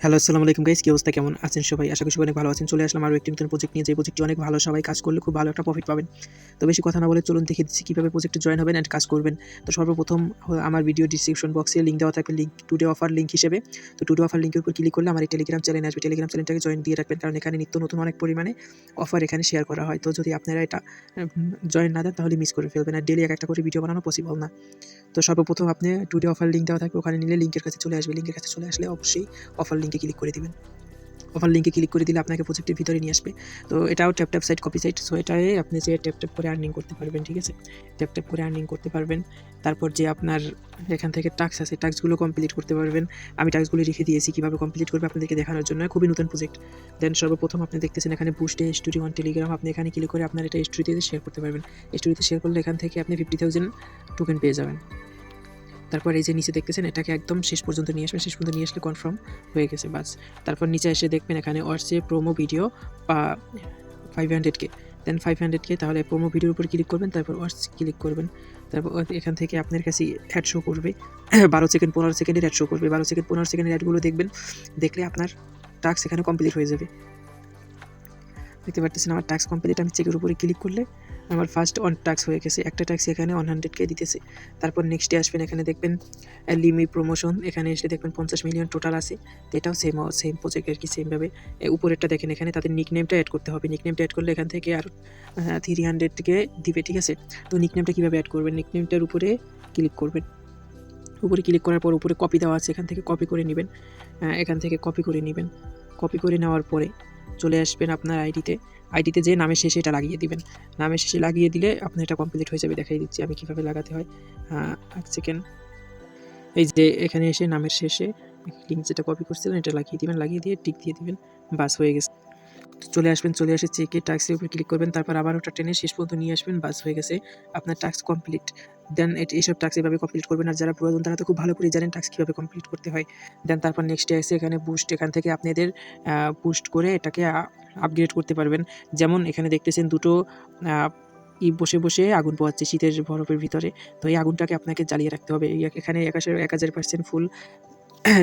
Hello, আসসালামু আলাইকুম guys, কি অবস্থা, কেমন আছেন সবাই? আশা করি সবাই অনেক ভালো আছেন। চলে আসলাম আরও একটি নতুন প্রজেক্ট নিয়ে। যে প্রজেক্টটি অনেক ভালো, সবাই কাজ করলে খুব ভালো একটা প্রফিট পাবেন। তো বেশি কথা না বলে চলুন দেখিয়ে দিচ্ছি কীভাবে প্রজেক্টে জয়েন হবেন অ্যান্ড কাজ করবেন। তো সর্বপ্রথম আমার ভিডিও ডিসক্রিপশন বক্সে লিঙ্ক দেওয়া থাকবে, লিঙ্ক টুডে অফার লিঙ্ক হিসেবে। তো টুডে অফার লিঙ্কের উপর ক্লিক করলে আমার এই টেলিগ্রাম চ্যানেলে আসবে। টেলিগ্রাম চ্যানেলটাকে জয়েন দিয়ে রাখবেন, কারণ এখানে নিত্য নতুন অনেক পরিমাণে অফার এখানে শেয়ার করা হয়। তো যদি আপনারা এটা জয়েন না দেন তাহলে মিস করে ফেলবেন, আর ডেইলি একটা করে ভিডিও বানানো পসিবল না। তো সর্বপ্রথম আপনি টুডে অফার লিঙ্ক দেওয়া থাকবে, ওখানে নিলে লিঙ্কের কাছে চলে আসবে। লিঙ্কের কাছে চলে আসলে অবশ্যই অফার লিঙ্কে ক্লিক করে দিবেন। অফার লিঙ্কে ক্লিক করে দিলে আপনাকে প্রজেক্টের ভিতরে নিয়ে আসবে। তো এটাও tap site, copy site. So এটায় আপনি যে ট্যাপ করে আর্নিং করতে পারবেন, ঠিক আছে? ট্যাপ করে আর্নিং করতে পারবেন। তারপর যে আপনার এখান থেকে টাস্ক আছে, টাস্কগুলো কমপ্লিট করতে পারবেন। আমি টাস্কগুলো রেখে দিয়েছি, কীভাবে কমপ্লিট করবে আপনাদেরকে দেখানোর জন্য। খুবই নতুন প্রজেক্ট। দেন সর্বপ্রথম আপনি দেখতেছেন এখানে বুস্টে স্টোরি অন টেলিগ্রাম। আপনি এখানে ক্লিক করে আপনার এটা স্টোরিতে শেয়ার করতে পারবেন। স্টোরিতে শেয়ার করলে এখান থেকে আপনি 50,000 টোকেন পেয়ে যাবেন। তারপর এই যে নিচে দেখতেছেন এটাকে একদম শেষ পর্যন্ত নিয়ে আসবেন। শেষ পর্যন্ত নিয়ে আসলে কনফার্ম হয়ে গেছে, বাস। তারপর নিচে এসে দেখবেন এখানে হোয়াটসঅ্যাপ প্রোমো ভিডিও 500K। দেন 500K, তাহলে প্রোমো ভিডিওর উপর ক্লিক করবেন, তারপর হোয়াটস ক্লিক করবেন। তারপর এখান থেকে আপনার কাছে অ্যাড শো করবে 12 সেকেন্ড 15 সেকেন্ডের অ্যাড শো করবে। 12 সেকেন্ড 15 সেকেন্ডের অ্যাডগুলো দেখবেন, দেখলে আপনার টাস্ক এখানে কমপ্লিট হয়ে যাবে। দেখতে পারতেছেন আমার টাস্ক কমপ্লিট। আমি চেকের উপরে ক্লিক করলে আমার ফার্স্ট অন টাস্ক হয়ে গেছে। একটা টাস্ক এখানে 100K দিতেছে। তারপর নেক্সটে আসবেন, এখানে দেখবেন লিমিট প্রমোশন। এখানে এসে দেখবেন 50 মিলিয়ন টোটাল আছে। তো এটাও সেম প্রজেক্ট আর কি, সেমভাবে। উপরেরটা দেখেন, এখানে তাদের নিকনেমটা অ্যাড করতে হবে। নিকনেমটা অ্যাড করলে এখান থেকে আরও 300K দিবে, ঠিক আছে? তো নিকনেমটা কীভাবে অ্যাড করবেন? নিকনেমটার উপরে ক্লিক করবেন। উপরে ক্লিক করার পর উপরে কপি দেওয়া আছে, এখান থেকে কপি করে নেবেন। এখান থেকে কপি করে নেবেন। কপি করে নেওয়ার পরে চলে আসবেন আপনার আইডিতে যে নামের শেষে এটা লাগিয়ে দিবেন। নামের শেষে লাগিয়ে দিলে আপনার এটা কমপ্লিট হয়ে যাবে। দেখাই দিচ্ছি আমি কীভাবে লাগাতে হয়। এক সেকেন্ড। এই যে এখানে এসে নামের শেষে লিঙ্ক যেটা কপি করছিলেন এটা লাগিয়ে দিবেন, লাগিয়ে দিয়ে টিক দিয়ে দিবেন, বাস হয়ে গেছে। চলে আসবেন, চলে এসে চেকে টাস্কের উপর ক্লিক করবেন, তারপর আবার ওটা টেনে শেষ পর্যন্ত নিয়ে আসবেন, বাস হয়ে গেছে আপনার টাস্ক কমপ্লিট। দেন এইসব টাস্ক এভাবে কমপ্লিট করবেন। আর যারা পুরাতন তারা তো খুব ভালো করে জানেন টাস্ক কীভাবে কমপ্লিট করতে হয়। দেন তারপর নেক্সটে আসে এখানে বুস্ট। এখান থেকে আপনাদের বুস্ট করে এটাকে আপগ্রেড করতে পারবেন। যেমন এখানে দেখতেছেন দুটো বসে আগুন পোহাচ্ছে শীতের বরফের ভিতরে। তো এই আগুনটাকে আপনাকে জ্বালিয়ে রাখতে হবে। এখানে 1000% ফুল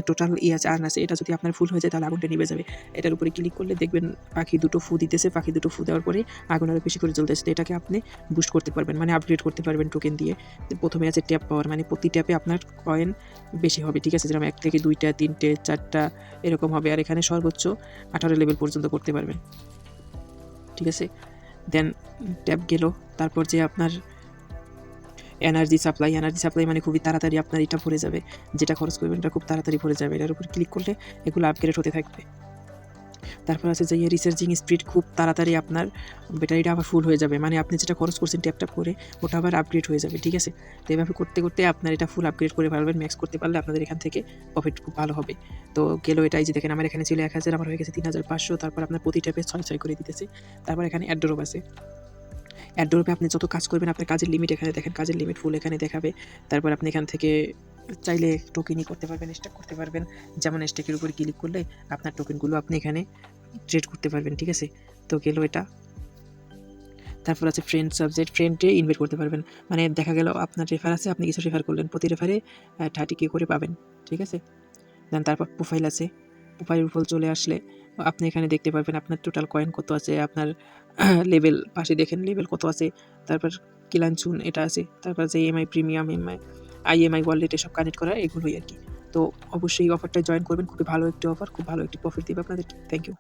টোটাল চার্ন আছে। এটা যদি আপনার ফুল হয়ে যায় তাহলে আগুনটা নিভে যাবে। এটার উপরে ক্লিক করলে দেখবেন পাখি দুটো ফু দিতেছে। পাখি দুটো ফু দেওয়ার পরে আগুন আরও বেশি করে জ্বলতেছে। তো এটাকে আপনি বুস্ট করতে পারবেন, মানে আপগ্রেড করতে পারবেন টোকেন দিয়ে। প্রথমে আছে ট্যাপ পাওয়ার, মানে প্রতি ট্যাপে আপনার কয়েন বেশি হবে, ঠিক আছে? যেরকম 1 থেকে 2টা 3টে 4টা এরকম হবে। আর এখানে সর্বোচ্চ 18 লেভেল পর্যন্ত করতে পারবেন, ঠিক আছে? দেন ট্যাপ গেল। তারপর যে আপনার এনার্জি সাপ্লাই মানে খুবই তাড়াতাড়ি আপনার এটা ভরে যাবে। যেটা খরচ করবেন এটা খুব তাড়াতাড়ি ভরে যাবে। এটার উপর ক্লিক করলে এগুলো আপগ্রেড হতে থাকবে। তারপর আছে যে রিচার্জিং স্পিড, খুব তাড়াতাড়ি আপনার ব্যাটারিটা আবার ফুল হয়ে যাবে। মানে আপনি যেটা খরচ করছেন ট্যাপ করে ওটা আবার আপগ্রেড হয়ে যাবে, ঠিক আছে? তো এভাবে করতে আপনার এটা ফুল আপগ্রেড করে ফেলবেন। ম্যাক্স করতে পারলে আপনাদের এখান থেকে প্রফিট খুব ভালো হবে। তো গেল এটাই যে দেখেন আমার এখানে ছিল 1000, আমার হয়ে গেছে 3500। তারপর আপনার প্রতি ট্যাপে 6 করে দিতেছে। তারপর এখানে অ্যাড্রপ আছে। অ্যাড্রপে আপনি যত কাজ করবেন আপনার কাজের লিমিট এখানে দেখেন, কাজের লিমিট ফুল এখানে দেখাবে। তারপর আপনি এখান থেকে চাইলে টোকেনই করতে পারবেন, স্ট্যাক করতে পারবেন। যেমন স্ট্যাকের উপর ক্লিক করলে আপনার টোকেনগুলো আপনি এখানে ট্রেড করতে পারবেন, ঠিক আছে? তো গেল এটা। তারপর আছে ফ্রেন্ড সাবজেক্ট, ফ্রেন্ডে ইনভাইট করতে পারবেন। মানে দেখা গেল আপনার রেফার আছে, আপনি কিছু রেফার করলেন, প্রতি রেফারে 30K করে পাবেন, ঠিক আছে? দেন তারপর প্রোফাইল আছে। প্রোফাইলের উপর চলে আসলে আপনি এখানে দেখতে পারবেন আপনার টোটাল কয়েন কত আছে, আপনার লেভেল পাশে দেখেন লেভেল কত আছে। তারপর কিলানচুন এটা আছে। তারপর যে EMI প্রিমিয়াম, IMI ওয়ালেট এসব কানেক্ট করা, এগুলোই আর কি। তো অবশ্যই অফারটা জয়েন করবেন। খুবই ভালো একটি অফার, খুব ভালো একটি প্রফিট দিবে আপনাদেরকে। Thank you.